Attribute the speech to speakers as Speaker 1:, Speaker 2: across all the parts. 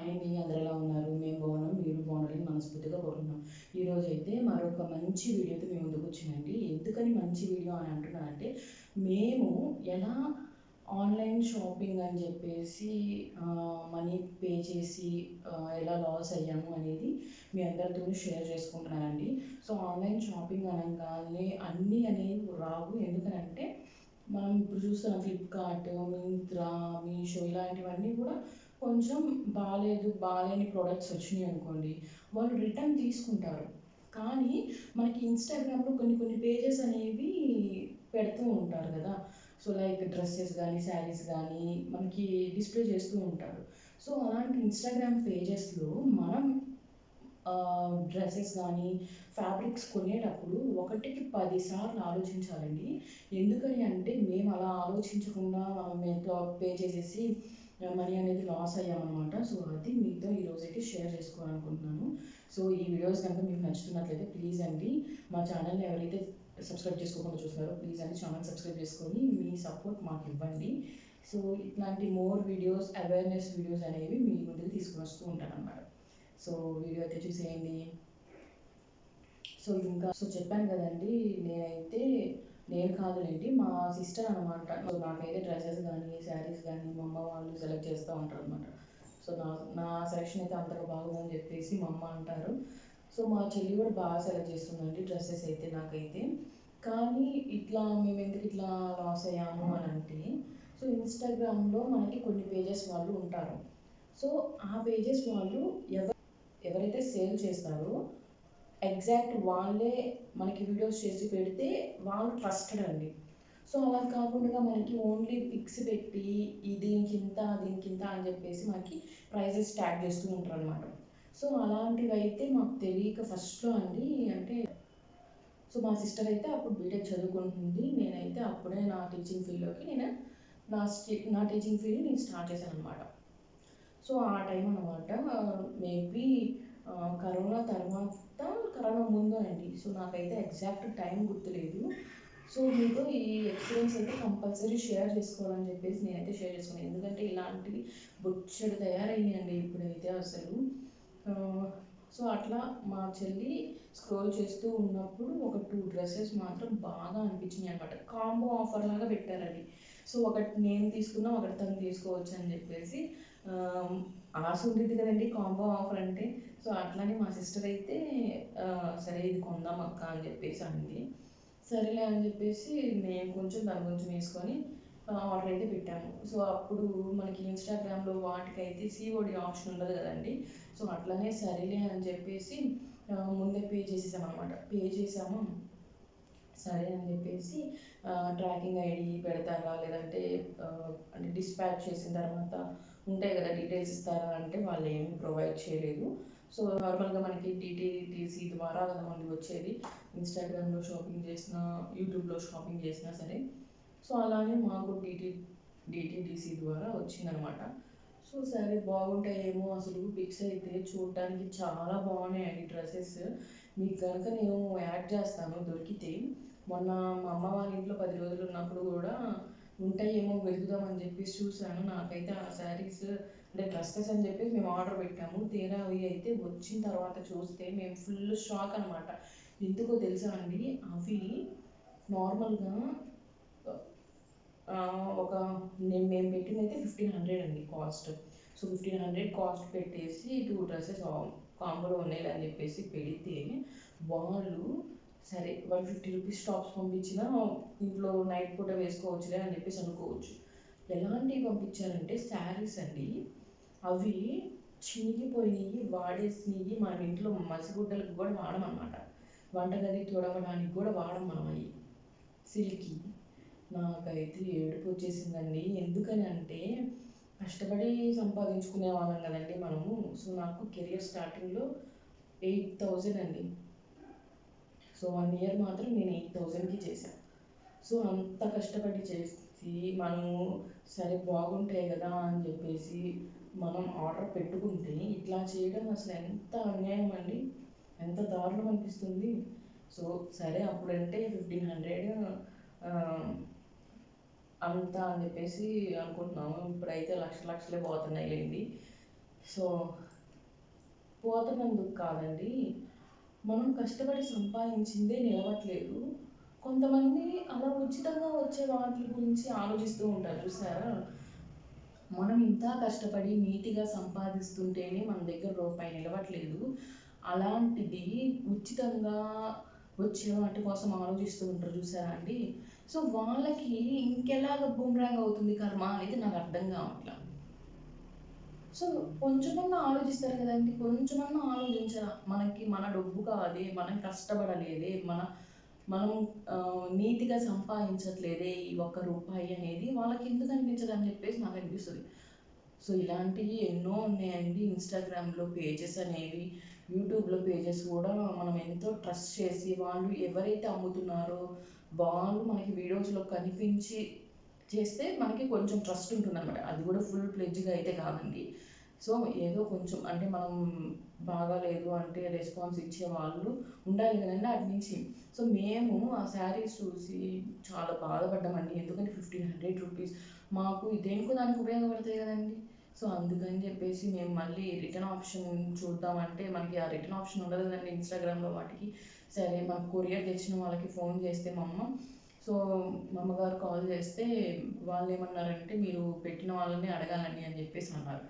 Speaker 1: Hi అండి, అందరు ఎలా ఉన్నారు? మేము బాగున్నాం, మీరు బాగున్నారని మనస్ఫూర్తిగా కోరుకుంటున్నాం. ఈరోజు అయితే మరొక మంచి వీడియోతో మేము ముందుకు వచ్చిందండి. ఎందుకని మంచి వీడియో అని అంటున్నానంటే, మేము ఎలా ఆన్లైన్ షాపింగ్ అని చెప్పేసి మనీ పే చేసి ఎలా లాస్ అయ్యాము అనేది మీ అందరితో షేర్ చేసుకుంటున్నానండి. సో ఆన్లైన్ షాపింగ్ అనగానే అన్నీ అనేవి రావు. ఎందుకనంటే మనం ఇప్పుడు చూస్తున్నాం ఫ్లిప్కార్ట్, మింత్రా, మీషో ఇలాంటివన్నీ కూడా కొంచెం బాలేని ప్రోడక్ట్స్ వచ్చినాయి అనుకోండి, వాళ్ళు రిటర్న్ తీసుకుంటారు. కానీ మనకి ఇన్స్టాగ్రామ్లో కొన్ని పేజెస్ అనేవి పెడుతూ ఉంటారు కదా. సో లైక్ డ్రెస్సెస్ కానీ శారీస్ కానీ మనకి డిస్ప్లే చేస్తూ ఉంటారు. సో అలాంటి ఇన్స్టాగ్రామ్ పేజెస్లో మనం డ్రెస్సెస్ కానీ ఫ్యాబ్రిక్స్ కొనేటప్పుడు ఒకటికి 10 సార్లు ఆలోచించాలండి. ఎందుకని అంటే మేము అలా ఆలోచించకుండా మనం పే చేసేసి మనీ అనేది లాస్ అయ్యామన్నమాట. సో అది మీతో ఈరోజైతే షేర్ చేసుకోవాలనుకుంటున్నాను. సో ఈ వీడియోస్ కనుక మీకు నచ్చుతున్నట్లయితే ప్లీజ్ అండి మా ఛానల్ని ఎవరైతే సబ్స్క్రైబ్ చేసుకోకుండా చూస్తున్నారో ప్లీజ్ అండి ఛానల్ సబ్స్క్రైబ్ చేసుకొని మీ సపోర్ట్ మాకు ఇవ్వండి. సో ఇట్లాంటి మోర్ వీడియోస్, అవేర్నెస్ వీడియోస్ అనేవి మీ ముందుకు తీసుకుని వస్తూ ఉంటాను అన్నమాట. సో వీడియో అయితే చూసేయండి. సో చెప్పాను కదండి, నేను కాదులేండి మా సిస్టర్ అనమాట. సో నాకైతే డ్రెస్సెస్ కానీ శారీస్ కానీ మా అమ్మ వాళ్ళు సెలెక్ట్ చేస్తూ ఉంటారు అనమాట. సో నా సెలెక్షన్ అయితే అంతగా బాగుందని చెప్పేసి మా అమ్మ అంటారు. సో మా చెల్లి కూడా బాగా సెలెక్ట్ చేస్తుందండి డ్రెస్సెస్ అయితే నాకైతే. కానీ మేము ఎందుకు ఇట్లా లాస్ అయ్యాము అని అంటే, సో ఇన్స్టాగ్రామ్లో మనకి కొన్ని పేజెస్ వాళ్ళు ఉంటారు. సో ఆ పేజెస్ వాళ్ళు ఎవరైతే సేల్ చేస్తారో ఎగ్జాక్ట్ వాళ్ళే మనకి వీడియోస్ చేసి పెడితే వాళ్ళు ట్రస్టెడ్ అండి. సో అలా కాకుండా మనకి ఓన్లీ పిక్స్ పెట్టి దీనికింత దీనికింత అని చెప్పేసి మనకి ప్రైజెస్ ట్యాగ్ చేస్తూ ఉంటారు అనమాట. సో అలాంటివి అయితే మాకు తెలియక ఫస్ట్లో అండి, అంటే సో మా సిస్టర్ అయితే అప్పుడు బీటెక్ చదువుకుంటుంది. నేనైతే అప్పుడే నా టీచింగ్ ఫీల్డ్లోకి నా టీచింగ్ ఫీల్డ్ నేను స్టార్ట్ చేశాను అనమాట. సో ఆ టైం అనమాట, మేబీ కరోనా తర్వాత, కరోనా ముందు అండి. సో నాకైతే ఎగ్జాక్ట్ టైం గుర్తులేదు. సో మీతో ఈ ఎక్స్పీరియన్స్ అయితే కంపల్సరీ షేర్ చేసుకోవాలని చెప్పేసి నేనైతే షేర్ చేసుకున్నాను. ఎందుకంటే ఇలాంటివి బొచ్చడు తయారయ్యాయండి ఇప్పుడైతే అసలు. సో అట్లా మా చెల్లి స్క్రోల్ చేస్తూ ఉన్నప్పుడు ఒక 2 డ్రెస్సెస్ మాత్రం బాగా అనిపించినాయి అనమాట. కాంబో ఆఫర్ లాగా పెట్టారండి. సో ఒకటి నేను తీసుకున్నా, ఒకటి తను తీసుకోవచ్చు అని చెప్పేసి ఆశ ఉండేది కదండి కాంబో ఆఫర్ అంటే. సో అట్లానే మా సిస్టర్ అయితే సరే ఇది కొందాం అక్క అని చెప్పేసి అంది. సరేలే అని చెప్పేసి మేము కొంచెం దాని కొంచెం వేసుకొని ఆర్డర్ అయితే పెట్టాము. సో అప్పుడు మనకి ఇన్స్టాగ్రామ్లో వాటికైతే సిఓడి ఆప్షన్ ఉండదు కదండి. సో అట్లనే సరేలే అని చెప్పేసి ముందే పే చేసేసాం అనమాట. పే చేసాము. సరే అని చెప్పేసి ట్రాకింగ్ ఐడి పెడతారా, లేదంటే అంటే డిస్పాచ్ చేసిన తర్వాత ఉంటాయి కదా డీటెయిల్స్ ఇస్తారా అంటే వాళ్ళు ఏమీ ప్రొవైడ్ చేయలేదు. సో నార్మల్గా మనకి టీటీడీసీ ద్వారా కదా మనకి వచ్చేది, ఇన్స్టాగ్రామ్లో షాపింగ్ చేసినా, యూట్యూబ్లో షాపింగ్ చేసినా సరే. సో అలానే మాకు డిటీడీసీ ద్వారా వచ్చిందనమాట. సో సరే బాగుంటాయేమో, అసలు పిక్స్ అయితే చూడడానికి చాలా బాగున్నాయండి డ్రెస్సెస్. మీకు కనుక నేను యాడ్ చేస్తాను దొరికితే. మొన్న మా అమ్మ వాళ్ళ ఇంట్లో 10 రోజులు ఉన్నప్పుడు కూడా ఉంటాయేమో వెతుకుదామని చెప్పేసి చూశాను. నాకైతే ఆ శారీస్ అంటే డ్రెస్సెస్ అని చెప్పేసి మేము ఆర్డర్ పెట్టాము. తీరా అవి అయితే వచ్చిన తర్వాత చూస్తే మేము ఫుల్ షాక్ అనమాట. ఎందుకో తెలుసా అండి, అవి నార్మల్గా ఒక మేము పెట్టింది అయితే 1500 అండి కాస్ట్. సో 1500 కాస్ట్ పెట్టేసి 2 డ్రెస్సెస్ కాంబోలో ఉన్నాయి అని చెప్పేసి పెడితే, వాళ్ళు సరే వాళ్ళు 50 రూపీస్ టాప్స్ పంపించినా ఇంట్లో నైట్ పూట వేసుకోవచ్చులే అని చెప్పేసి అనుకోవచ్చు. ఎలాంటివి పంపించారంటే శారీస్ అండి, అవి చినిగిపోయినాయి, వాడేసినవి. మనం ఇంట్లో మసిగుడ్డలకు కూడా వాడమన్నమాట, వంటగది తుడవడానికి కూడా వాడం మనం అవి, సిల్కి. నాకైతే ఏడుపు వచ్చేసిందండి. ఎందుకని అంటే కష్టపడి సంపాదించుకునే వాళ్ళం కదండి మనము. సో నాకు కెరియర్ స్టార్టింగ్లో 8000 అండి. సో 1 ఇయర్ మాత్రం నేను 8000కి చేశాను. సో అంత కష్టపడి చేసి మనము సరే బాగుంటాయి కదా అని చెప్పేసి మనం ఆర్డర్ పెట్టుకుంటే ఇట్లా చేయడం అసలు ఎంత అన్యాయం అండి, ఎంత దారుణం అనిపిస్తుంది. సో సరే అప్పుడంటే 1500 అంతా అని చెప్పేసి అనుకుంటున్నాము. ఇప్పుడైతే లక్షలే పోతున్నాయి లేండి. సో పోతున్నందుకు కాదండి, మనం కష్టపడి సంపాదించిందే నిలవట్లేదు. కొంతమంది అలా ఉచితంగా వచ్చే వాటి గురించి ఆలోచిస్తూ ఉంటారు చూసారా? మనం ఇంత కష్టపడి నీట్‌గా సంపాదిస్తుంటేనే మన దగ్గర రూపాయి నిలవట్లేదు. అలాంటిది ఉచితంగా వచ్చే వాటి కోసం ఆలోచిస్తూ ఉంటారు చూసారా అండి? సో వాళ్ళకి ఇంకెలాగ బూమరాంగ్ అవుతుంది కర్మ అనేది నాకు అర్థం కావట్ల. సో కొంచెమన్నా ఆలోచిస్తారు కదండీ! కొంచెమన్నా ఆలోచించరా? మనకి మన డబ్బు కాదే, మనం కష్టపడలేదే, మనం నీట్‌గా సంపాదించట్లేదే ఈ ఒక్క రూపాయి అనేది వాళ్ళకెందుకు అనిపించదని చెప్పేసి నాకనిపిస్తది. సో ఇలాంటివి ఎన్నో ఉన్నాయండి. ఇన్‌స్టాగ్రామ్‌లో పేజెస్ అనేవి, యూట్యూబ్‌లో పేజెస్ కూడా మనం ఎంతో ట్రస్ట్ చేసి వాళ్ళు ఎవరైతే అమ్ముతున్నారో వాళ్ళు మనకి వీడియోస్‌లో కనిపించి చేస్తే మనకి కొంచెం ట్రస్ట్ ఉంటుందనమాట. అది కూడా ఫుల్ ఫ్లెడ్జ్‌గా అయితే కాదండి. సో ఏదో కొంచెం అంటే మనం బాగాలేదు అంటే రెస్పాన్స్ ఇచ్చేవాళ్ళు ఉండాలి కదండీ అటునుంచి. సో మేము ఆ శారీస్ చూసి చాలా బాధపడ్డామండి. ఎందుకంటే 1500 రూపీస్ మాకు దేనికో దానికి ఉపయోగపడతాయి కదండీ! సో అందుకని చెప్పేసి మేము మళ్ళీ రిటర్న్ ఆప్షన్ చూద్దామంటే మనకి ఆ రిటర్న్ ఆప్షన్ ఉండదు కదండీ ఇన్‌స్టాగ్రామ్‌లో వాటికి. సరే మాకు కొరియర్ తెచ్చిన వాళ్ళకి ఫోన్ చేస్తే మా అమ్మ, సో మా అమ్మగారు కాల్ చేస్తే వాళ్ళేమన్నారంటే మీరు పెట్టిన వాళ్ళని అడగాలండి అని చెప్పేసి అన్నారు.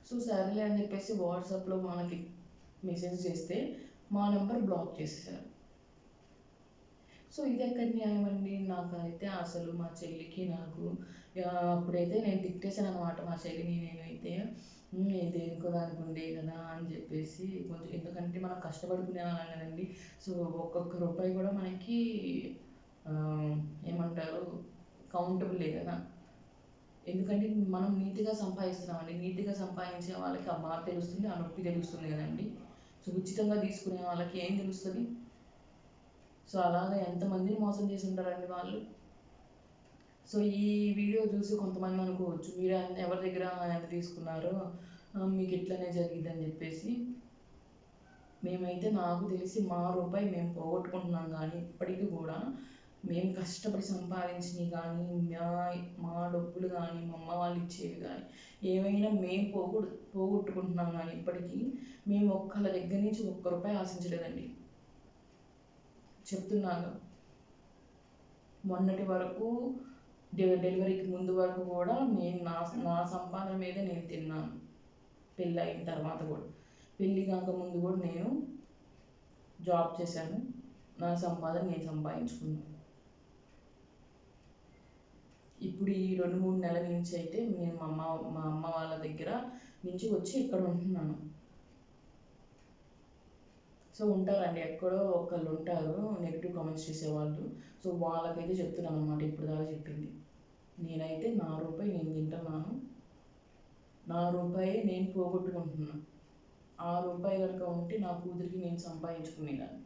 Speaker 1: సో సరేలే అని చెప్పేసి వాట్సాప్‌లో వాళ్ళకి మెసేజ్ చేస్తే మా నెంబర్ బ్లాక్ చేసేసారు. సో ఇదెక్కడి న్యాయమండి? నాకైతే అసలు మా చెల్లికి నాకు అప్పుడైతే నేను తిట్టేసాననమాట మా చెల్లిని నేనైతే. దేనికో దానికి ఉండే కదా అని చెప్పేసి కొంచెం ఎందుకంటే మనం కష్టపడుకునే వాళ్ళం కదండీ! సో ఒక్కొక్క రూపాయి కూడా మనకి ఏమంటారు కౌంటబులే కదా! ఎందుకంటే మనం నీట్‌గా సంపాదిస్తున్నామండి. నీట్‌గా సంపాదించే వాళ్ళకి ఆ బాధ తెలుస్తుంది. ఆ నొప్పి తెలుస్తుంది కదండీ! సో ఉచితంగా తీసుకునే వాళ్ళకి ఏం తెలుస్తది? సో అలాగా ఎంతమందిని మోసం చేసి ఉంటారండి వాళ్ళు. సో ఈ వీడియో చూసి కొంతమంది అనుకోవచ్చు మీరు ఎవరి దగ్గర ఎంత తీసుకున్నారో మీకు ఇట్లనే జరిగిద్దని చెప్పేసి. మేమైతే నాకు తెలిసి మా రూపాయి మేము పోగొట్టుకుంటున్నాం కానీ ఇప్పటికి కూడా మేము కష్టపడి సంపాదించినవి కానీ మా డబ్బులు కానీ మా అమ్మ వాళ్ళు ఇచ్చేవి కానీ ఏమైనా మేము పోగొట్టుకుంటున్నాం కానీ ఇప్పటికీ మేము ఒక్కళ్ళ దగ్గర నుంచి ఒక్క రూపాయి ఆశించలేదండి. చెప్తున్నాను. మొన్నటి వరకు డెలివరీకి ముందు వరకు కూడా నేను నా నా సంపాదన మీదే నేను తిన్నాను. పెళ్ళయిన తర్వాత కూడా. పెళ్ళి కాక ముందు కూడా నేను జాబ్ చేశాను. నా సంపాదన నేను సంపాదించుకున్నాను. ఇప్పుడు ఈ 2, 3 నెలల నుంచి అయితే నేను మా అమ్మ వాళ్ళ దగ్గర నుంచి వచ్చి ఇక్కడ ఉంటున్నాను. సో ఉంటారండి. ఎక్కడో ఒకళ్ళు ఉంటారు నెగెటివ్ కామెంట్స్ చేసేవాళ్ళు. సో వాళ్ళకైతే చెప్తున్నాను అనమాట ఇప్పటిదాకా చెప్పింది. నేనైతే నా రూపాయి నేను తింటున్నాను. నా రూపాయి నేను పోగొట్టుకుంటున్నా. ఆ రూపాయి గనుక ఉంటే నా కూతురికి నేను సంపాదించుకునేదాన్ని.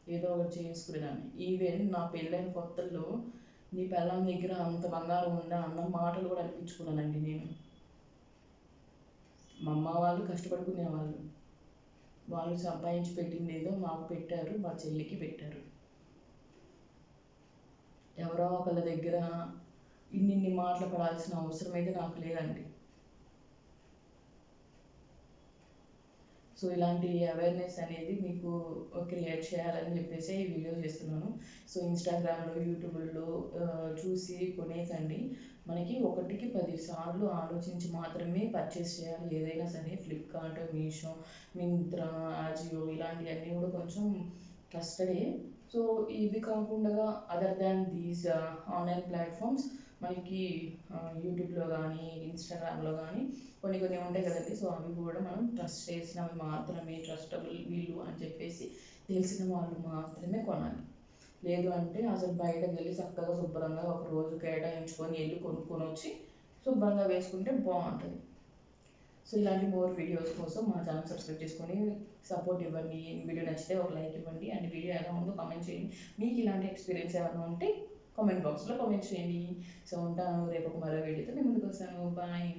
Speaker 1: ఏదో ఒకటి చేసుకునేదాన్ని. ఈవెన్ నా పెళ్ళైన కొత్తల్లో నీ పెళ్ళాం దగ్గర అంత బంగారం ఉందా అన్న మాటలు కూడా అనిపించుకున్నానండి నేను. మా అమ్మ వాళ్ళు కష్టపడుకునేవాళ్ళు. వాళ్ళు సంపాదించి పెట్టిందేదో మాకు పెట్టారు. మా చెల్లికి పెట్టారు. ఎవరో ఒకళ్ళ దగ్గర ఇన్నిన్ని మాటలు పడాల్సిన అవసరం అయితే నాకు లేదండి. సో ఇలాంటి అవేర్నెస్ అనేది మీకు క్రియేట్ చేయాలని చెప్పేసి ఈ వీడియో చేస్తున్నాను. సో ఇన్‌స్టాగ్రామ్‌లో, యూట్యూబ్‌లో చూసి కొనేకండి. మనకి ఒకటికి 10 సార్లు ఆలోచించి మాత్రమే పర్చేస్ చేయాలి ఏదైనా సరే. ఫ్లిప్‌కార్ట్, మీషో, మింత్రా, అజియో ఇలాంటివన్నీ కూడా కొంచెం ట్రస్టెడే. సో ఇవి కాకుండా other than these online platforms మనకి యూట్యూబ్‌లో కానీ, ఇన్‌స్టాగ్రామ్‌లో కానీ కొన్ని కొన్ని ఉంటాయి కదండీ! సో అవి కూడా మనం ట్రస్ట్ చేసినవి మాత్రమే ట్రస్టబుల్ వీళ్ళు అని చెప్పేసి తెలిసిన వాళ్ళు మాత్రమే కొనాలి. లేదు అంటే అసలు బయటకెళ్ళి చక్కగా శుభ్రంగా ఒక రోజు కేటాయించుకొని ఎళ్లి కొనుక్కొనొచ్చి శుభ్రంగా వేసుకుంటే బావుంటది. సో ఇలాంటి మోర్ వీడియోస్ కోసం మా ఛానల్ సబ్స్క్రైబ్ చేసుకొని సపోర్ట్ ఇవ్వండి. వీడియో నచ్చితే ఒక లైక్ ఇవ్వండి. అండ్ వీడియో ఎలా ఉందో కామెంట్ చేయండి. మీకు ఇలాంటి ఎక్స్‌పీరియన్స్ ఏమన్నా ఉంటే కామెంట్ బాక్స్‌లో కామెంట్ చేయండి. సో ఉంటాను. రేపు ఒక మరో వీడియోతో మీ ముందుకొస్తాను. బాయ్.